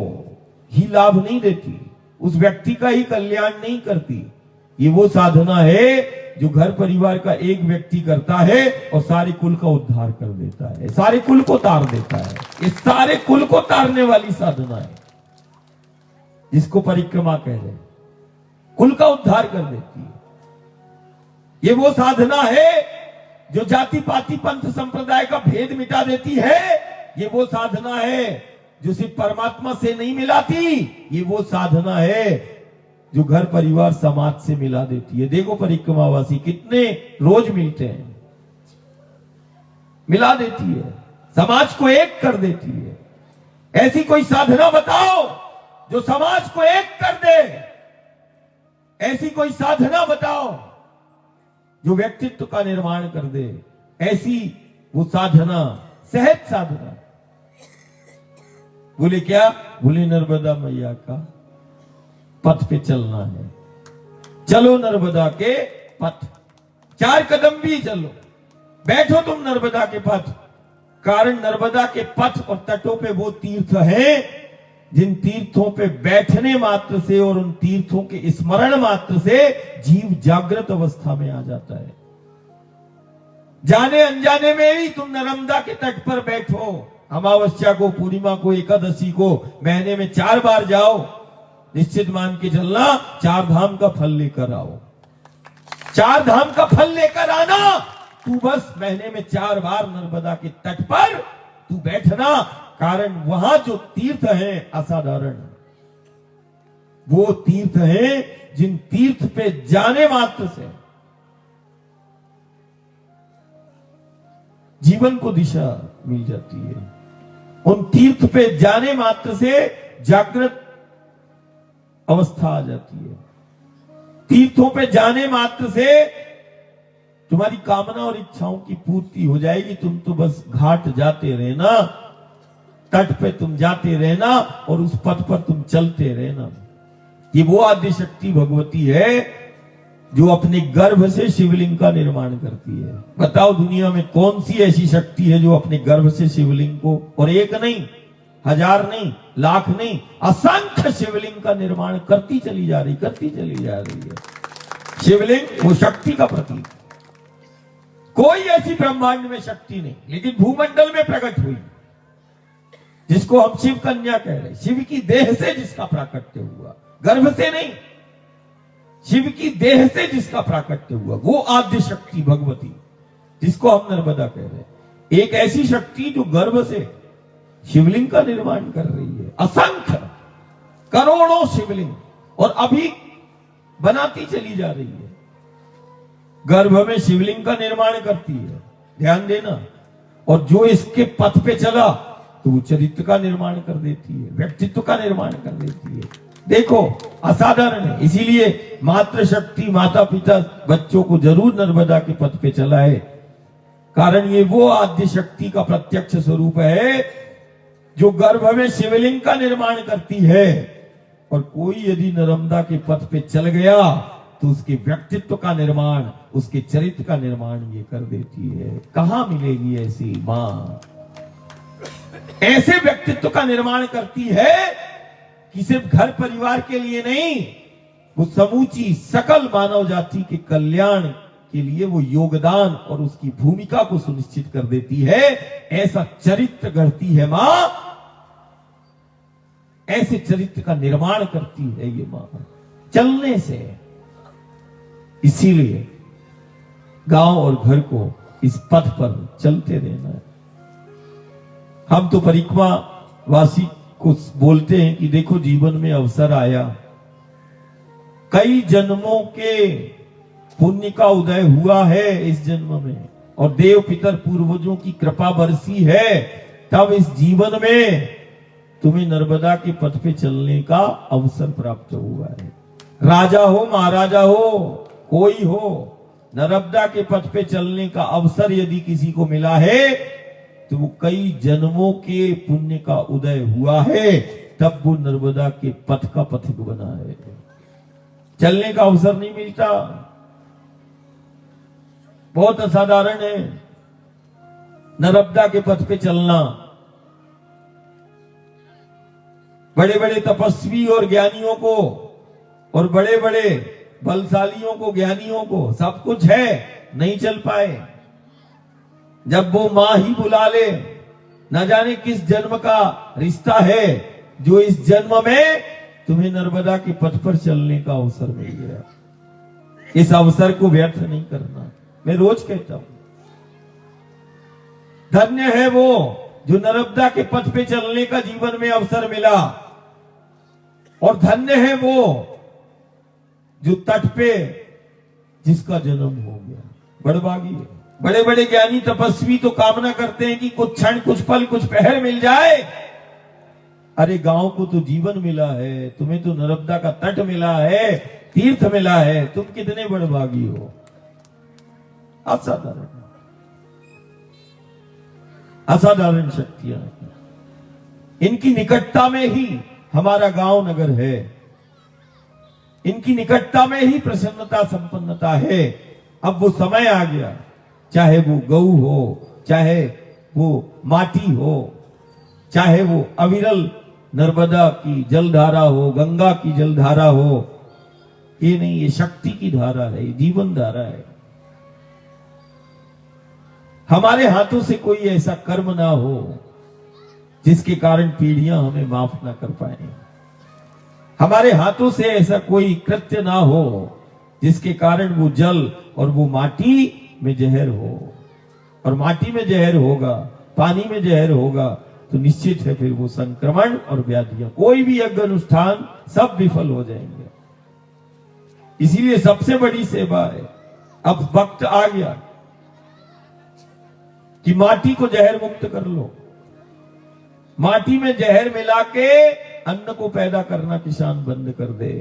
ही लाभ नहीं देती, उस व्यक्ति का ही कल्याण नहीं करती। ये वो साधना है जो घर परिवार का एक व्यक्ति करता है और सारे कुल का उद्धार कर देता है, सारे कुल को तार देता है। ये सारे कुल को तारने वाली साधना है जिसको परिक्रमा कह रहे हैं, कुल का उद्धार कर देती है। ये वो साधना है जो जाति पाति पंथ संप्रदाय का भेद मिटा देती है। ये वो साधना है जो सिर्फ परमात्मा से नहीं मिलाती, ये वो साधना है जो घर परिवार समाज से मिला देती है। देखो परिक्रमावासी कितने रोज मिलते हैं, मिला देती है, समाज को एक कर देती है। ऐसी कोई साधना बताओ जो समाज को एक कर दे, ऐसी कोई साधना बताओ जो व्यक्तित्व का निर्माण कर दे। ऐसी वो साधना, सहज साधना। बोले क्या? बोले नर्मदा मैया का पथ पे चलना है। चलो नर्मदा के पथ, 4 कदम भी चलो, बैठो तुम नर्मदा के पथ। कारण नर्मदा के पथ और तटों पे वो तीर्थ हैं जिन तीर्थों पे बैठने मात्र से और उन तीर्थों के स्मरण मात्र से जीव जागृत अवस्था में आ जाता है। जाने अनजाने में ही तुम नर्मदा के तट पर बैठो, अमावस्या को, पूर्णिमा को, एकादशी को, महीने में 4 बार जाओ, निश्चित मान के चलना 4 धाम का फल लेकर आओ। 4 धाम का फल लेकर आना। तू बस महीने में 4 बार नर्मदा के तट पर तू बैठना। कारण वहां जो तीर्थ हैं असाधारण, वो तीर्थ हैं जिन तीर्थ पे जाने मात्र से जीवन को दिशा मिल जाती है। उन तीर्थ पे जाने मात्र से जागृत अवस्था आ जाती है। तीर्थों पे जाने मात्र से तुम्हारी कामना और इच्छाओं की पूर्ति हो जाएगी। तुम तो बस घाट जाते रहना, तट पे तुम जाते रहना और उस पथ पर तुम चलते रहना। ये वो आद्य शक्ति भगवती है जो अपने गर्भ से शिवलिंग का निर्माण करती है। बताओ दुनिया में कौन सी ऐसी शक्ति है जो अपने गर्भ से शिवलिंग को, और एक नहीं, हजार नहीं, लाख नहीं, असंख्य शिवलिंग का निर्माण करती चली जा रही है। शिवलिंग वो शक्ति का प्रतीक। कोई ऐसी ब्रह्मांड में शक्ति नहीं, लेकिन भूमंडल में प्रकट हुई, जिसको हम शिव कन्या कह रहे। शिव की देह से जिसका प्राकट्य हुआ, गर्भ से नहीं, शिव की देह से जिसका प्राकट्य हुआ, वो आद्य शक्ति भगवती, जिसको हम नर्मदा कह रहे। एक ऐसी शक्ति जो गर्भ से शिवलिंग का निर्माण कर रही है, असंख्य करोड़ों शिवलिंग, और अभी बनाती चली जा रही है। गर्भ में शिवलिंग का निर्माण करती है, ध्यान देना। और जो इसके पथ पे चला तो वो चरित्र का निर्माण कर देती है, व्यक्तित्व का निर्माण कर देती है। देखो असाधारण है। इसीलिए मातृशक्ति, माता पिता बच्चों को जरूर नर्मदा के पथ पे चलाए, कारण ये वो आद्य शक्ति का प्रत्यक्ष स्वरूप है जो गर्भ में शिवलिंग का निर्माण करती है। और कोई यदि नर्मदा के पथ पे चल गया तो उसके व्यक्तित्व का निर्माण, उसके चरित्र का निर्माण ये कर देती है। कहां मिलेगी ऐसी मां? ऐसे व्यक्तित्व का निर्माण करती है कि सिर्फ घर परिवार के लिए नहीं, वो समूची सकल मानव जाति के कल्याण के लिए वो योगदान और उसकी भूमिका को सुनिश्चित कर देती है। ऐसा चरित्र गढ़ती है मां, ऐसे चरित्र का निर्माण करती है ये मां चलने से। इसीलिए गांव और घर को इस पथ पर चलते रहना है। हम तो परिक्रमा वासी को बोलते हैं कि देखो जीवन में अवसर आया, कई जन्मों के पुण्य का उदय हुआ है इस जन्म में, और देव पितर पूर्वजों की कृपा बरसी है, तब इस जीवन में तुम्हें नर्मदा के पथ पे चलने का अवसर प्राप्त हुआ है। राजा हो, महाराजा हो, कोई हो, नर्मदा के पथ पे चलने का अवसर यदि किसी को मिला है तो वो कई जन्मों के पुण्य का उदय हुआ है, तब वो नर्मदा के पथ का पथिक बना है। चलने का अवसर नहीं मिलता, बहुत असाधारण है नर्मदा के पथ पे चलना। बड़े बड़े तपस्वी और ज्ञानियों को, और बड़े बड़े बलशालियों को, ज्ञानियों को सब कुछ है, नहीं चल पाए। जब वो मां ही बुला ले, न जाने किस जन्म का रिश्ता है जो इस जन्म में तुम्हें नर्मदा के पथ पर चलने का अवसर मिल गया। इस अवसर को व्यर्थ नहीं करना। मैं रोज कहता हूं, धन्य है वो जो नर्मदा के पथ पे चलने का जीवन में अवसर मिला, और धन्य है वो जो तट पे जिसका जन्म हो गया। बड़भागी है। बड़े बड़े ज्ञानी तपस्वी तो कामना करते हैं कि कुछ क्षण, कुछ पल, कुछ पहर मिल जाए। अरे गांव को तो जीवन मिला है, तुम्हें तो नर्मदा का तट मिला है, तीर्थ मिला है, तुम कितने बड़भागी हो। असाधारण असाधारण शक्तियां, इनकी निकटता में ही हमारा गांव नगर है, इनकी निकटता में ही प्रसन्नता संपन्नता है। अब वो समय आ गया, चाहे वो गऊ हो, चाहे वो माटी हो, चाहे वो अविरल नर्मदा की जलधारा हो, गंगा की जलधारा हो, ये नहीं, ये शक्ति की धारा है, ये जीवन धारा है। हमारे हाथों से कोई ऐसा कर्म ना हो जिसके कारण पीढ़ियां हमें माफ ना कर पाए। हमारे हाथों से ऐसा कोई कृत्य ना हो जिसके कारण वो जल और वो माटी में जहर हो, और माटी में जहर होगा, पानी में जहर होगा, तो निश्चित है फिर वो संक्रमण और व्याधियां, कोई भी यज्ञ अनुष्ठान सब विफल हो जाएंगे। इसीलिए सबसे बड़ी सेवा है, अब वक्त आ गया कि माटी को जहर मुक्त कर लो। माटी में जहर मिला के अन्न को पैदा करना किसान बंद कर दे।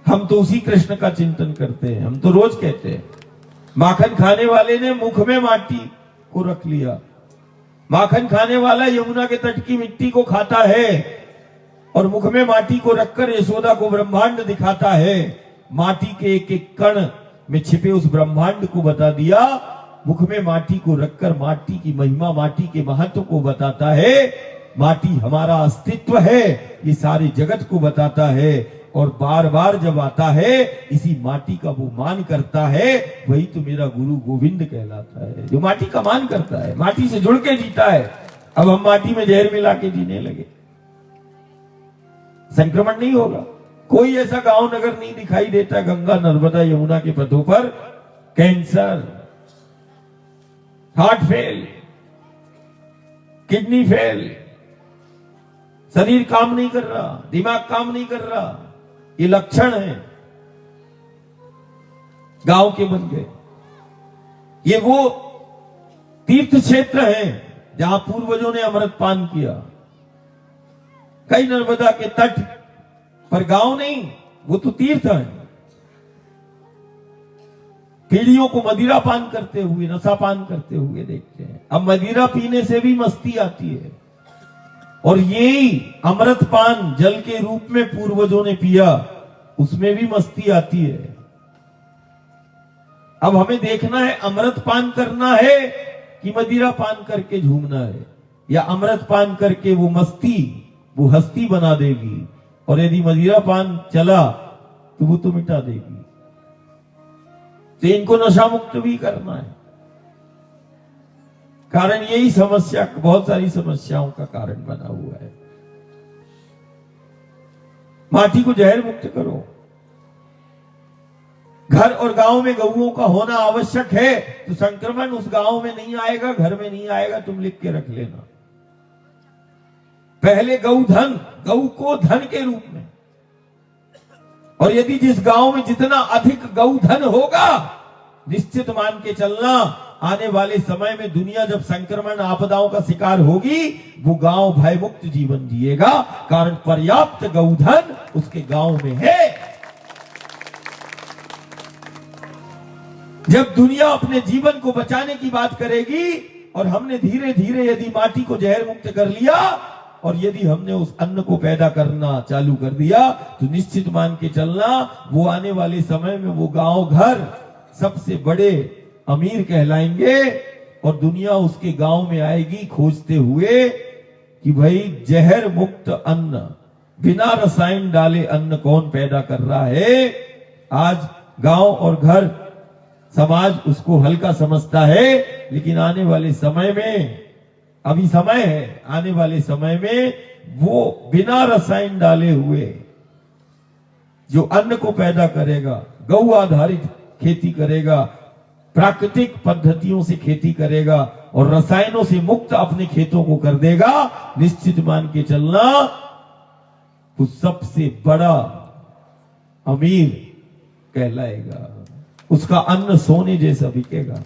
हम तो उसी कृष्ण का चिंतन करते हैं। हम तो रोज कहते हैं, माखन खाने वाले ने मुख में माटी को रख लिया। माखन खाने वाला यमुना के तट की मिट्टी को खाता है और मुख में माटी को रखकर यशोदा को ब्रह्मांड दिखाता है। माटी के एक एक कण में छिपे उस ब्रह्मांड को बता दिया। मुख में माटी को रखकर माटी की महिमा, माटी के महत्व को बताता है। माटी हमारा अस्तित्व है, ये सारे जगत को बताता है। और बार बार जब आता है, इसी माटी का वो मान करता है, वही तो मेरा गुरु गोविंद कहलाता है, जो माटी का मान करता है, माटी से जुड़ के जीता है। अब हम माटी में जहर मिला के जीने लगे, संक्रमण नहीं होगा। कोई ऐसा गांव नगर नहीं दिखाई देता गंगा नर्मदा यमुना के पथों पर cancer, heart fail, kidney fail, शरीर काम नहीं कर रहा, दिमाग काम नहीं कर रहा, ये लक्षण है गांव के बन गए। ये वो तीर्थ क्षेत्र है जहां पूर्वजों ने अमृत पान किया। कई नर्मदा के तट पर गांव नहीं, वो तो तीर्थ है। पीढ़ियों को मदिरा पान करते हुए, नशा पान करते हुए देखते हैं। अब मदिरा पीने से भी मस्ती आती है, और यही अमृत पान जल के रूप में पूर्वजों ने पिया, उसमें भी मस्ती आती है। अब हमें देखना है अमृत पान करना है कि मदिरा पान करके झूमना है, या अमृत पान करके वो मस्ती, वो हस्ती बना देगी, और यदि मदिरा पान चला तो वो तो मिटा देगी। तो इनको नशा मुक्त भी करना है। कारण यही समस्या, बहुत सारी समस्याओं का कारण बना हुआ है। माटी को जहर मुक्त करो। घर और गांव में गऊओं का होना आवश्यक है, तो संक्रमण उस गांव में नहीं आएगा, घर में नहीं आएगा, तुम लिख के रख लेना। पहले गौधन, गऊ को धन के रूप में, और यदि जिस गांव में जितना अधिक गौधन होगा, निश्चित मान के चलना आने वाले समय में दुनिया जब संक्रमण आपदाओं का शिकार होगी, वो गांव भय मुक्त जीवन जिएगा। कारण पर्याप्त गौधन उसके गांव में है। जब दुनिया अपने जीवन को बचाने की बात करेगी, और हमने धीरे धीरे यदि माटी को जहर मुक्त कर लिया, और यदि हमने उस अन्न को पैदा करना चालू कर दिया, तो निश्चित मान के चलना वो आने वाले समय में वो गांव घर सबसे बड़े अमीर कहलाएंगे। और दुनिया उसके गांव में आएगी खोजते हुए कि भाई जहर मुक्त अन्न, बिना रसायन डाले अन्न कौन पैदा कर रहा है। आज गांव और घर समाज उसको हल्का समझता है, लेकिन आने वाले समय में, अभी समय है, आने वाले समय में वो बिना रसायन डाले हुए जो अन्न को पैदा करेगा, गौ आधारित खेती करेगा, प्राकृतिक पद्धतियों से खेती करेगा, और रसायनों से मुक्त अपने खेतों को कर देगा। निश्चित मान के चलना वो सबसे बड़ा अमीर कहलाएगा। उसका अन्न सोने जैसा बिकेगा।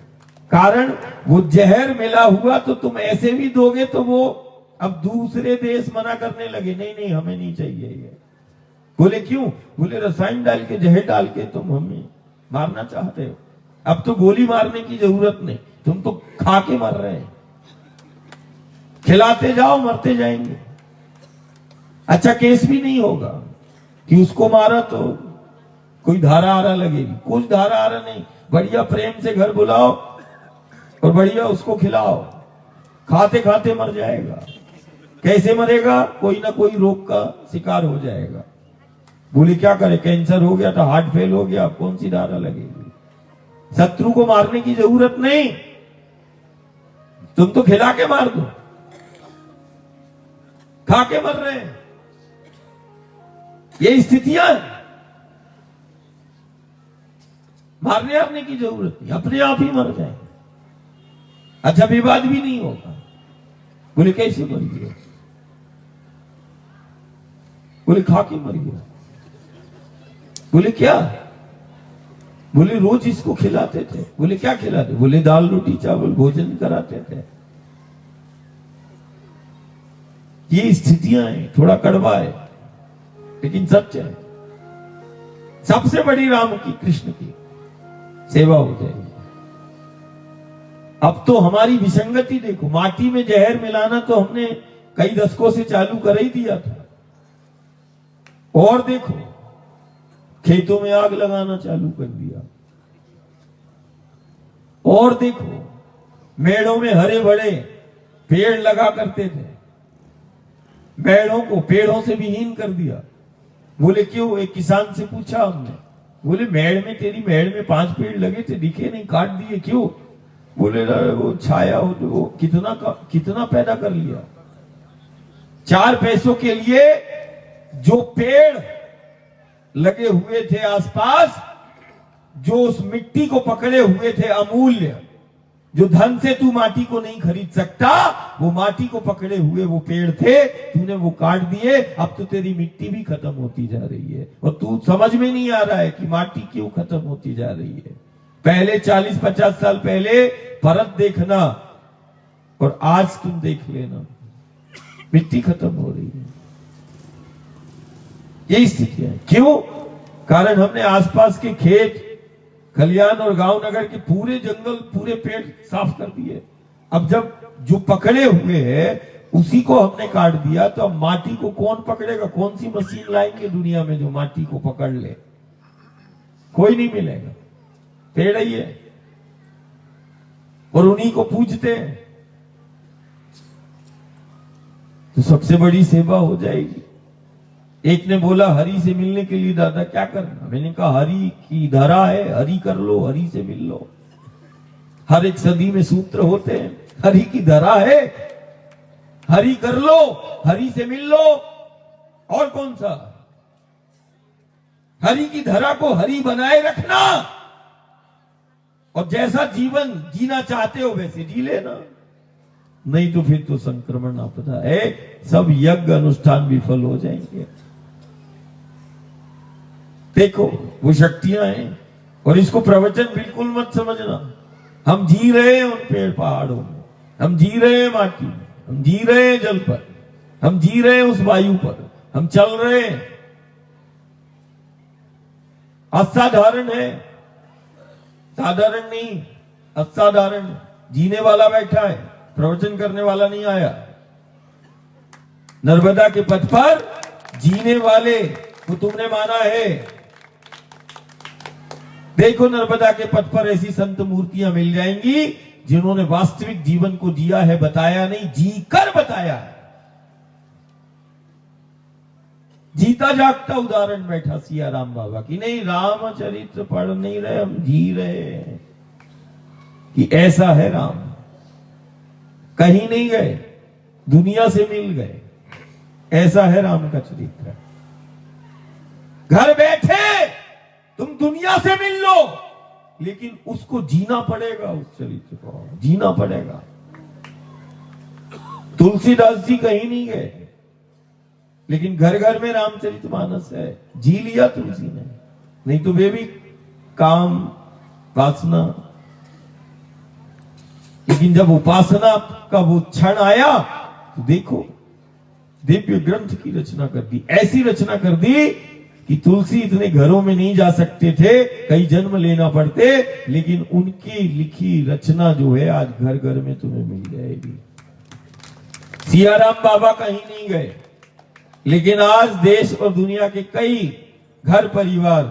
कारण वो जहर मिला हुआ तो तुम ऐसे भी दोगे तो वो अब दूसरे देश मना करने लगे, नहीं नहीं हमें नहीं चाहिए ये। बोले क्यों? बोले रसायन डाल के, जहर डाल के तुम हमें मारना चाहते हो। अब तो गोली मारने की जरूरत नहीं, तुम तो खा के मर रहे हैं। खिलाते जाओ, मरते जाएंगे। अच्छा केस भी नहीं होगा कि उसको मारा तो कोई धारा आरा लगेगी, कुछ धारा आरा नहीं। बढ़िया प्रेम से घर बुलाओ और बढ़िया उसको खिलाओ, खाते खाते मर जाएगा। कैसे मरेगा? कोई ना कोई रोग का शिकार हो जाएगा। बोले क्या करे, कैंसर हो गया था, हार्ट फेल हो गया, अब कौन सी धारा लगेगी? शत्रु को मारने की जरूरत नहीं, तुम तो खिला के मार दो। खा के मर रहे हैं, ये स्थितियां हैं। मारने की जरूरत नहीं, अपने आप ही मर जाएंगे। अच्छा विवाद भी नहीं होगा। बोले कैसे मर गया? बोले खा के मर गया। बोले क्या? बोले रोज इसको खिलाते थे। बोले क्या खिलाते? बोले दाल रोटी चावल भोजन कराते थे। ये स्थितियां हैं, थोड़ा कड़वा है लेकिन सच है। सबसे बड़ी राम की, कृष्ण की सेवा हो जाएगी। अब तो हमारी विसंगति देखो, माटी में जहर मिलाना तो हमने कई दशकों से चालू कर ही दिया था, और देखो खेतों में आग लगाना चालू कर दिया। और देखो, मेड़ों में हरे भरे पेड़ लगा करते थे, मेड़ों को पेड़ों से विहीन कर दिया। बोले क्यों? एक किसान से पूछा हमने, बोले मेड़ में, तेरी मेड़ में 5 पेड़ लगे थे, दिखे नहीं, काट दिए क्यों? बोले वो छाया हो, वो कितना पैदा कर लिया। 4 पैसों के लिए जो पेड़ लगे हुए थे आसपास, जो उस मिट्टी को पकड़े हुए थे अमूल्य, जो धन से तू माटी को नहीं खरीद सकता, वो माटी को पकड़े हुए वो पेड़ थे, तूने वो काट दिए। अब तो तेरी मिट्टी भी खत्म होती जा रही है और तू समझ में नहीं आ रहा है कि माटी क्यों खत्म होती जा रही है। पहले 40-50 साल पहले परत देखना और आज तुम देख लेना, मिट्टी खत्म हो रही है। यही स्थिति है। क्यों? कारण हमने आसपास के खेत खलियान और गांव नगर के पूरे जंगल, पूरे पेड़ साफ कर दिए। अब जब जो पकड़े हुए हैं उसी को हमने काट दिया, तो अब माटी को कौन पकड़ेगा? कौन सी मशीन लाएंगे दुनिया में जो माटी को पकड़ ले? कोई नहीं मिलेगा, पेड़ ही है और उन्हीं को पूजते हैं। तो सबसे बड़ी सेवा हो जाएगी। एक ने बोला हरि से मिलने के लिए दादा क्या करना? मैंने कहा हरि की धरा है, हरि कर लो, हरि से मिल लो। हर एक सदी में सूत्र होते हैं, हरि की धरा है, हरि कर लो, हरि से मिल लो। और कौन सा? हरि की धरा को हरि बनाए रखना और जैसा जीवन जीना चाहते हो वैसे जी लेना, नहीं तो फिर तो संक्रमण आपदा है, सब यज्ञ अनुष्ठान विफल हो जाएंगे। देखो वो शक्तियां हैं और इसको प्रवचन बिल्कुल मत समझना। हम जी रहे हैं उन पेड़ पहाड़ों में, हम जी रहे हैं माटी में, हम जी रहे हैं जल पर, हम जी रहे हैं उस वायु पर, हम चल रहे हैं। असाधारण है, साधारण नहीं, असाधारण। जीने वाला बैठा है, प्रवचन करने वाला नहीं आया। नर्मदा के पथ पर जीने वाले को तुमने माना है। देखो नर्मदा के पथ पर ऐसी संत मूर्तियां मिल जाएंगी जिन्होंने वास्तविक जीवन को जिया है, बताया नहीं, जी कर बताया है। जीता जागता उदाहरण बैठा सिया राम बाबा की। नहीं रामचरित्र पढ़ नहीं रहे, हम जी रहे हैं कि ऐसा है राम। कहीं नहीं गए, दुनिया से मिल गए। ऐसा है राम का चरित्र। घर बैठे तुम दुनिया से मिल लो, लेकिन उसको जीना पड़ेगा, उस चरित्र को जीना पड़ेगा। तुलसीदास जी कहीं नहीं गए, लेकिन घर घर में रामचरितमानस है, जी लिया तुलसी ने। नहीं तो वे भी काम वासना। लेकिन जब उपासना का वो क्षण आया तो देखो दिव्य ग्रंथ की रचना कर दी। ऐसी रचना कर दी कि तुलसी इतने घरों में नहीं जा सकते थे, कई जन्म लेना पड़ते, लेकिन उनकी लिखी रचना जो है आज घर घर में तुम्हें मिल जाएगी। सियाराम बाबा कहीं नहीं गए, लेकिन आज देश और दुनिया के कई घर परिवार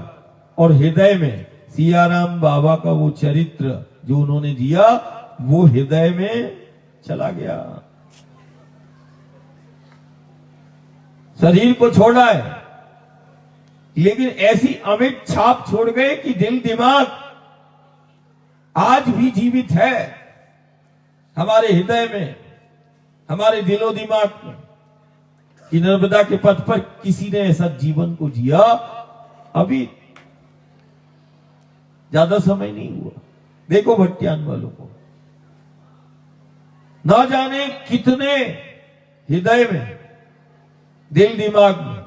और हृदय में सियाराम बाबा का वो चरित्र जो उन्होंने दिया वो हृदय में चला गया। शरीर को छोड़ा है, लेकिन ऐसी अमिट छाप छोड़ गए कि दिल दिमाग आज भी जीवित है हमारे हृदय में, हमारे दिलो दिमाग में, कि नर्मदा के पथ पर किसी ने ऐसा जीवन को जिया। अभी ज्यादा समय नहीं हुआ। देखो भट्टियान वालों को, ना जाने कितने हृदय में, दिल दिमाग में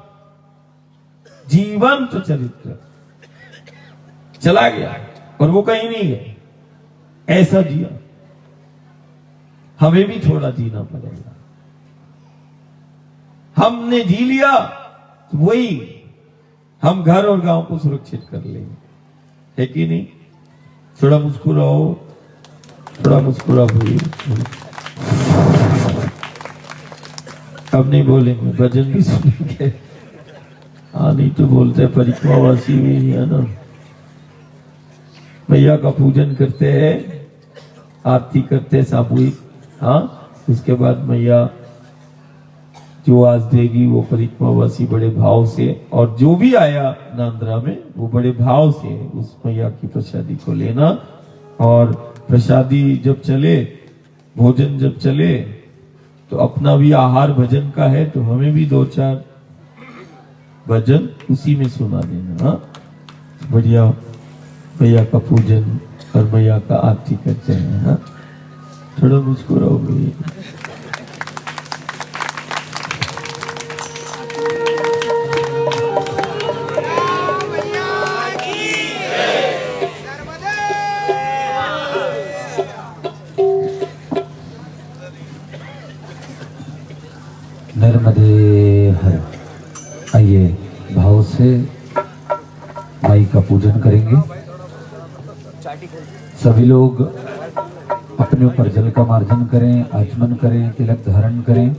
जीवंत चरित्र चला गया और वो कहीं नहीं गए। ऐसा जिया, हमें भी थोड़ा जीना पड़ेगा। हमने जी लिया तो वही हम घर और गांव को सुरक्षित कर लेंगे, है कि नहीं? थोड़ा मुस्कुराओ, थोड़ा मुस्कुरा भाई। अब नहीं बोलेंगे, भजन भी सुनेंगे। हाँ नहीं तो बोलते परिक्रमावासी भी नहीं है ना, मैया का पूजन करते हैं आरती करते सामूहिक। हाँ, उसके बाद मैया जो आज देगी वो परिक्रमावासी बड़े भाव से, और जो भी आया नांद्रा में वो बड़े भाव से उस मैया की प्रसादी को लेना। और प्रसादी जब चले, भोजन जब चले, तो अपना भी आहार भजन का है, तो हमें भी 2-4 भजन उसी में सुना देना। हाँ, बढ़िया मैया का पूजन और मैया का आरती करते हैं। हाँ, थोड़ा मुस्कुराओ भाई। नर्मदे हर। आइए भाव से माई का पूजन करेंगे। सभी लोग अपने ऊपर जल का मार्जन करें, आचमन करें, तिलक धारण करें।